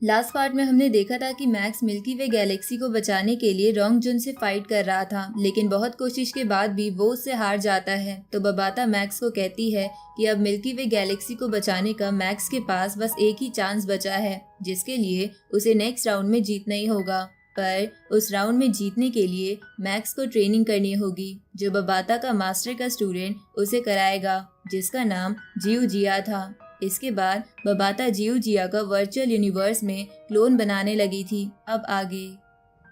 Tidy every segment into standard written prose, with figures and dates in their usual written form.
Last part में हमने देखा था कि मैक्स मिल्की वे गैलेक्सी को बचाने के लिए रोंग जुन से फाइट कर रहा था, लेकिन बहुत कोशिश के बाद भी वो उससे हार जाता है। तो बबाता मैक्स को कहती है कि अब मिल्की वे गैलेक्सी को बचाने का मैक्स के पास बस एक ही चांस बचा है, जिसके लिए उसे नेक्स्ट राउंड में जीतना ही होगा। पर उस राउंड में जीतने के लिए मैक्स को ट्रेनिंग करनी होगी, जो बबाता का मास्टर का स्टूडेंट उसे कराएगा, जिसका नाम जियो जिया था। इसके बाद बबाता जियो जिया का वर्चुअल यूनिवर्स में क्लोन बनाने लगी थी। अब आगे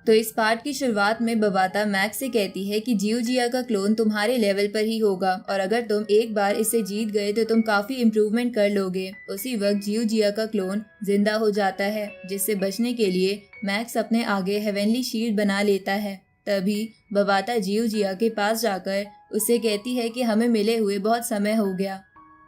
तो इस पार्ट की शुरुआत में बबाता मैक्स से कहती है कि जियो जिया का क्लोन तुम्हारे लेवल पर ही होगा और अगर तुम एक बार इससे जीत गए तो तुम काफी इम्प्रूवमेंट कर लोगे। उसी वक्त जियो जिया का क्लोन जिंदा हो जाता है, जिससे बचने के लिए मैक्स अपने आगे हेवनली शील्ड बना लेता है। तभी बबाता जियो जिया के पास जाकर उससे कहती है कि हमें मिले हुए बहुत समय हो गया।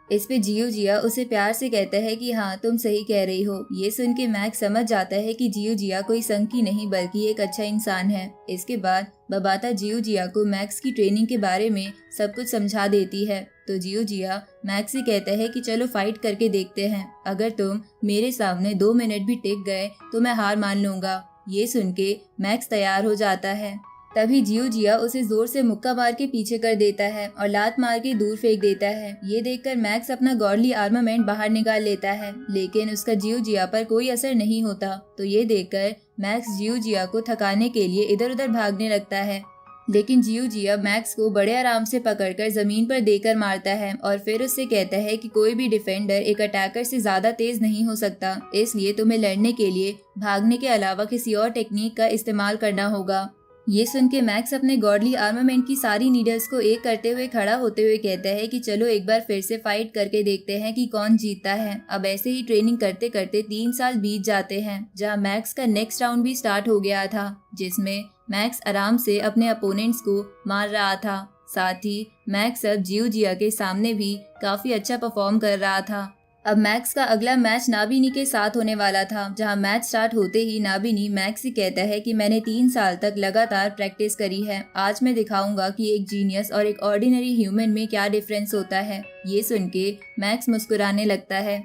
इस पे जियो जिया उसे प्यार से कहता है कि हाँ तुम सही कह रही हो। ये सुन के मैक्स समझ जाता है कि जियो जिया कोई संकी नहीं बल्कि एक अच्छा इंसान है। इसके बाद बबाता जियो जिया को मैक्स की ट्रेनिंग के बारे में सब कुछ समझा देती है। तो जियो जिया मैक्स से कहता है कि चलो फाइट करके देखते हैं, अगर तुम मेरे सामने 2 मिनट भी टिक गए तो मैं हार मान लूंगा। ये सुन के मैक्स तैयार हो जाता है। तभी जियो जिया उसे जोर से मुक्का मार के पीछे कर देता है और लात मार के दूर फेंक देता है। ये देखकर मैक्स अपना गॉडली आर्मामेंट बाहर निकाल लेता है, लेकिन उसका जियो जिया पर कोई असर नहीं होता। तो ये देखकर मैक्स जियो जिया को थकाने के लिए इधर उधर भागने लगता है, लेकिन जियो जिया मैक्स को बड़े आराम से पकड़कर जमीन पर देकर मारता है और फिर उससे कहता है कि कोई भी डिफेंडर एक अटैकर से ज्यादा तेज नहीं हो सकता, इसलिए तुम्हें लड़ने के लिए भागने के अलावा किसी और टेक्निक का इस्तेमाल करना होगा। ये सुन के मैक्स अपने गॉडली आर्मामेंट की सारी नीडल्स को एक करते हुए खड़ा होते हुए कहता है कि चलो एक बार फिर से फाइट करके देखते हैं कि कौन जीतता है। अब ऐसे ही ट्रेनिंग करते करते 3 साल बीत जाते हैं, जहां मैक्स का नेक्स्ट राउंड भी स्टार्ट हो गया था, जिसमें मैक्स आराम से अपने अपोनेंट्स को मार रहा था। साथ ही मैक्स अब जियो जिया के सामने भी काफी अच्छा परफॉर्म कर रहा था। अब मैक्स का अगला मैच नाबिनी के साथ होने वाला था, जहां मैच स्टार्ट होते ही नाबिनी मैक्स से कहता है कि मैंने 3 साल तक लगातार प्रैक्टिस करी है, आज मैं दिखाऊंगा कि एक जीनियस और एक ऑर्डिनरी ह्यूमन में क्या डिफरेंस होता है। ये सुन के मैक्स मुस्कुराने लगता है।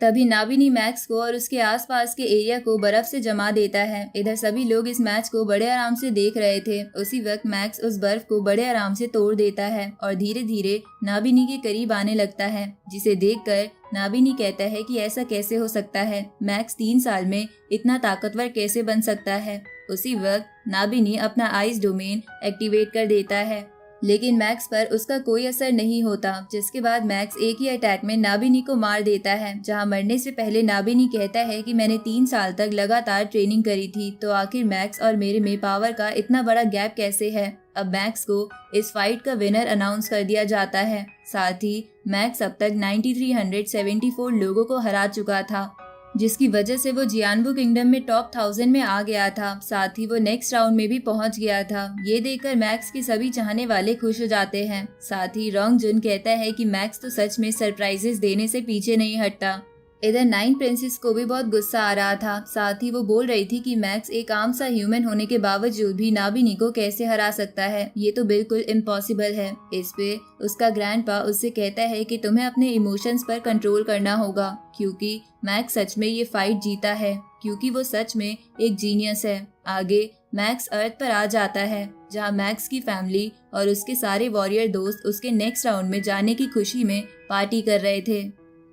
तभी नाबिनी मैक्स को और उसके आसपास के एरिया को बर्फ से जमा देता है। इधर सभी लोग इस मैच को बड़े आराम से देख रहे थे। उसी वक्त मैक्स उस बर्फ को बड़े आराम से तोड़ देता है और धीरे धीरे नाबिनी के करीब आने लगता है, जिसे देखकर नाबिनी कहता है कि ऐसा कैसे हो सकता है, मैक्स 3 साल में इतना ताकतवर कैसे बन सकता है। उसी वक्त नाबिनी अपना आइस डोमेन एक्टिवेट कर देता है, लेकिन मैक्स पर उसका कोई असर नहीं होता, जिसके बाद मैक्स एक ही अटैक में नाबिनी को मार देता है। जहां मरने से पहले नाबिनी कहता है कि मैंने 3 साल तक लगातार ट्रेनिंग करी थी, तो आखिर मैक्स और मेरे में पावर का इतना बड़ा गैप कैसे है। अब मैक्स को इस फाइट का विनर अनाउंस कर दिया जाता है। साथ ही मैक्स अब तक 9374 लोगों को हरा चुका था, जिसकी वजह से वो जियानबू किंगडम में टॉप 1000 में आ गया था। साथ ही वो नेक्स्ट राउंड में भी पहुंच गया था। ये देखकर मैक्स के सभी चाहने वाले खुश हो जाते हैं। साथ ही रोंग जुन कहता है कि मैक्स तो सच में सरप्राइजेस देने से पीछे नहीं हटता। इधर 9 प्रिंसेस को भी बहुत गुस्सा आ रहा था। साथ ही वो बोल रही थी कि मैक्स एक आम सा ह्यूमन होने के बावजूद भी नाबिनी को कैसे हरा सकता है, ये तो बिल्कुल इम्पॉसिबल है। इस पे उसका ग्रैंडपा उससे कहता है कि तुम्हें अपने इमोशंस पर कंट्रोल करना होगा, क्योंकि मैक्स सच में ये फाइट जीता है, क्योंकि वो सच में एक जीनियस है। आगे मैक्स अर्थ पर आ जाता है, जहाँ मैक्स की फैमिली और उसके सारे वॉरियर दोस्त उसके नेक्स्ट राउंड में जाने की खुशी में पार्टी कर रहे थे।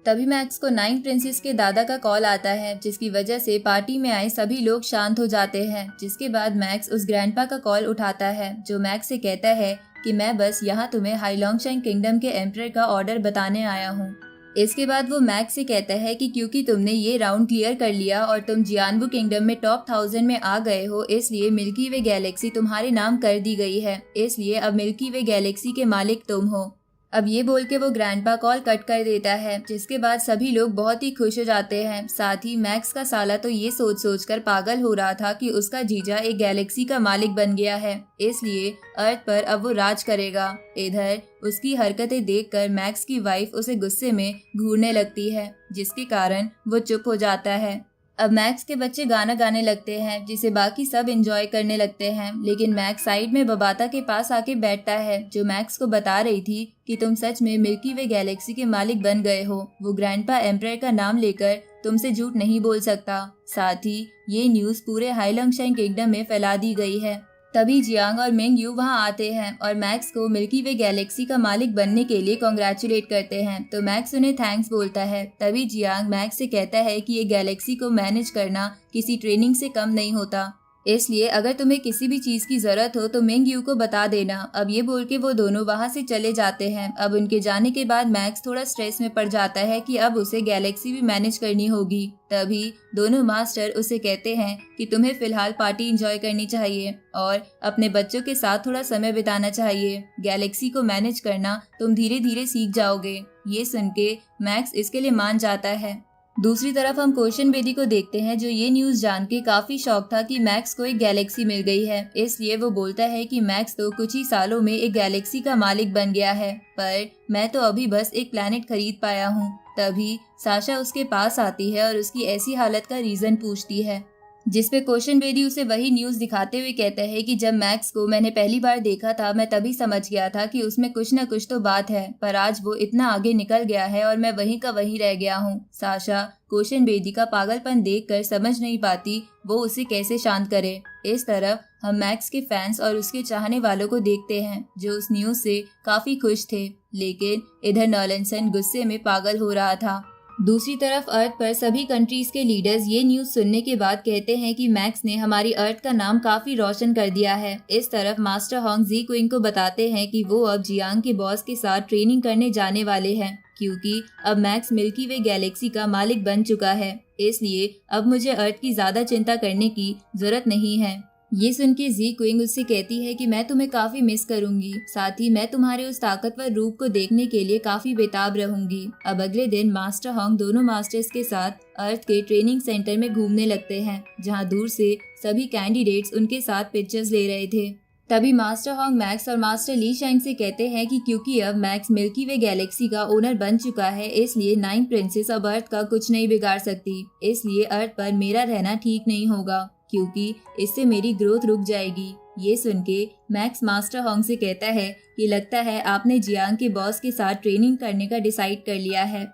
तभी मैक्स को 9 प्रिंसेस के दादा का कॉल आता है, जिसकी वजह से पार्टी में आए सभी लोग शांत हो जाते हैं। जिसके बाद मैक्स उस ग्रैंडपा का कॉल उठाता है, जो मैक्स से कहता है कि मैं बस यहाँ तुम्हें हाईलोंगशाइन किंगडम के एम्परर का ऑर्डर बताने आया हूँ। इसके बाद वो मैक्स से कहता है कि क्योंकि तुमने ये राउंड क्लियर कर लिया और तुम जियानबू किंगडम में टॉप 1000 में आ गए हो, इसलिए मिल्की वे गैलेक्सी तुम्हारे नाम कर दी गई है, इसलिए अब मिल्की वे गैलेक्सी के मालिक तुम हो। अब ये बोल के वो ग्रैंडपा कॉल कट कर देता है, जिसके बाद सभी लोग बहुत ही खुश हो जाते हैं। साथ ही मैक्स का साला तो ये सोच सोच कर पागल हो रहा था कि उसका जीजा एक गैलेक्सी का मालिक बन गया है, इसलिए अर्थ पर अब वो राज करेगा। इधर उसकी हरकतें देखकर मैक्स की वाइफ उसे गुस्से में घूरने लगती है, जिसके कारण वो चुप हो जाता है। अब मैक्स के बच्चे गाना गाने लगते हैं जिसे बाकी सब एंजॉय करने लगते हैं, लेकिन मैक्स साइड में बबाता के पास आके बैठता है जो मैक्स को बता रही थी कि तुम सच में मिल्की वे गैलेक्सी के मालिक बन गए हो। वो ग्रैंडपा एम्परर का नाम लेकर तुमसे झूठ नहीं बोल सकता। साथ ही ये न्यूज पूरे हाइलंगशाइन किंगडम में फैला दी गई है। तभी जियांग और मेंग यू वहां आते हैं और मैक्स को मिल्की वे गैलेक्सी का मालिक बनने के लिए कॉन्ग्रेचुलेट करते हैं, तो मैक्स उन्हें थैंक्स बोलता है। तभी जियांग मैक्स से कहता है कि ये गैलेक्सी को मैनेज करना किसी ट्रेनिंग से कम नहीं होता, इसलिए अगर तुम्हें किसी भी चीज की जरूरत हो तो मेंग यू को बता देना। अब ये बोल के वो दोनों वहां से चले जाते हैं। अब उनके जाने के बाद मैक्स थोड़ा स्ट्रेस में पड़ जाता है कि अब उसे गैलेक्सी भी मैनेज करनी होगी। तभी दोनों मास्टर उसे कहते हैं कि तुम्हें फिलहाल पार्टी एंजॉय करनी चाहिए और अपने बच्चों के साथ थोड़ा समय बिताना चाहिए। गैलेक्सी को मैनेज करना तुम धीरे धीरे सीख जाओगे। ये सुन के मैक्स इसके लिए मान जाता है। दूसरी तरफ हम क्वेश्चन बेदी को देखते हैं जो ये न्यूज जान के काफी शॉक था कि मैक्स को एक गैलेक्सी मिल गई है। इसलिए वो बोलता है कि मैक्स तो कुछ ही सालों में एक गैलेक्सी का मालिक बन गया है, पर मैं तो अभी बस एक प्लेनेट खरीद पाया हूँ। तभी साशा उसके पास आती है और उसकी ऐसी हालत का रीजन पूछती है, जिसपे क्वेश्चन बेदी उसे वही न्यूज दिखाते हुए कहते हैं कि जब मैक्स को मैंने पहली बार देखा था मैं तभी समझ गया था कि उसमें कुछ न कुछ तो बात है, पर आज वो इतना आगे निकल गया है और मैं वहीं का वहीं रह गया हूँ। साशा क्वेश्चन बेदी का पागलपन देखकर समझ नहीं पाती वो उसे कैसे शांत करे। इस तरफ हम मैक्स के फैंस और उसके चाहने वालों को देखते हैं जो उस न्यूज से काफी खुश थे, लेकिन इधर नॉलेंसन गुस्से में पागल हो रहा था। दूसरी तरफ अर्थ पर सभी कंट्रीज के लीडर्स ये न्यूज सुनने के बाद कहते हैं कि मैक्स ने हमारी अर्थ का नाम काफी रोशन कर दिया है। इस तरफ मास्टर होंग जी क्विंग को बताते हैं कि वो अब जियांग के बॉस के साथ ट्रेनिंग करने जाने वाले हैं, क्योंकि अब मैक्स मिल्की वे गैलेक्सी का मालिक बन चुका है। इसलिए अब मुझे अर्थ की ज्यादा चिंता करने की जरूरत नहीं है। ये सुन के जी क्विंग उससे कहती है कि मैं तुम्हें काफी मिस करूंगी, साथ ही मैं तुम्हारे उस ताकतवर रूप को देखने के लिए काफी बेताब रहूंगी। अब अगले दिन मास्टर होंग दोनों मास्टर्स के साथ अर्थ के ट्रेनिंग सेंटर में घूमने लगते हैं, जहां दूर से सभी कैंडिडेट्स उनके साथ पिक्चर्स ले रहे थे। तभी मास्टर होंग मैक्स और मास्टर ली शैंग से कहते हैं कि क्योंकि अब मैक्स मिल्की वे गैलेक्सी का ओनर बन चुका है, इसलिए 9 प्रिंसेस अब अर्थ का कुछ नहीं बिगाड़ सकती। इसलिए अर्थ पर मेरा रहना ठीक नहीं होगा, क्योंकि इससे मेरी ग्रोथ रुक जाएगी। ये सुन के मैक्स मास्टर होंग से कहता है कि लगता है आपने जियांग के बॉस के साथ ट्रेनिंग करने का डिसाइड कर लिया है।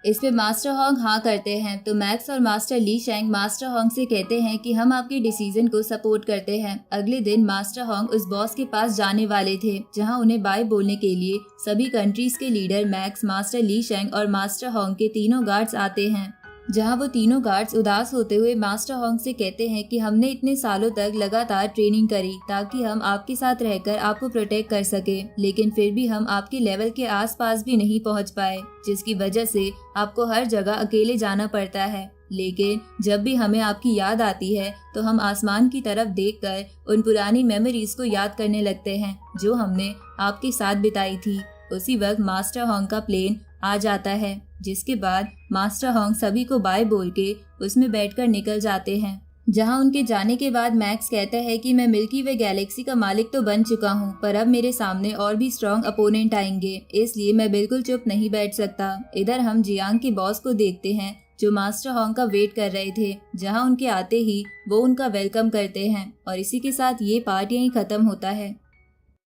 इस पे मास्टर होंग हाँ करते हैं, तो मैक्स और मास्टर ली शैंग मास्टर होंग से कहते हैं कि हम आपके डिसीजन को सपोर्ट करते हैं। अगले दिन मास्टर होंग उस बॉस के पास जाने वाले थे जहां उन्हें बाय बोलने के लिए सभी कंट्रीज के लीडर मैक्स, मास्टर ली शैंग और मास्टर होंग के तीनों गार्ड्स आते हैं। जहां वो तीनों गार्ड्स उदास होते हुए मास्टर होंग से कहते हैं कि हमने इतने सालों तक लगातार ट्रेनिंग करी ताकि हम आपके साथ रहकर आपको प्रोटेक्ट कर सके, लेकिन फिर भी हम आपके लेवल के आसपास भी नहीं पहुंच पाए, जिसकी वजह से आपको हर जगह अकेले जाना पड़ता है। लेकिन जब भी हमें आपकी याद आती है तो हम आसमान की तरफ देखकर उन पुरानी मेमोरीज को याद करने लगते हैं जो हमने आपके साथ बिताई थी। उसी वक्त मास्टर होंग का प्लेन आ जाता है, जिसके बाद मास्टर होंग सभी को बाय बोल के उसमें बैठकर निकल जाते हैं। जहां उनके जाने के बाद मैक्स कहता है कि मैं मिल्की वे गैलेक्सी का मालिक तो बन चुका हूं, पर अब मेरे सामने और भी स्ट्रॉन्ग अपोनेंट आएंगे, इसलिए मैं बिल्कुल चुप नहीं बैठ सकता। इधर हम जियांग के बॉस को देखते हैं जो मास्टर होंग का वेट कर रहे थे, जहां उनके आते ही वो उनका वेलकम करते हैं और इसी के साथ ये पार्ट यहीं खत्म होता है।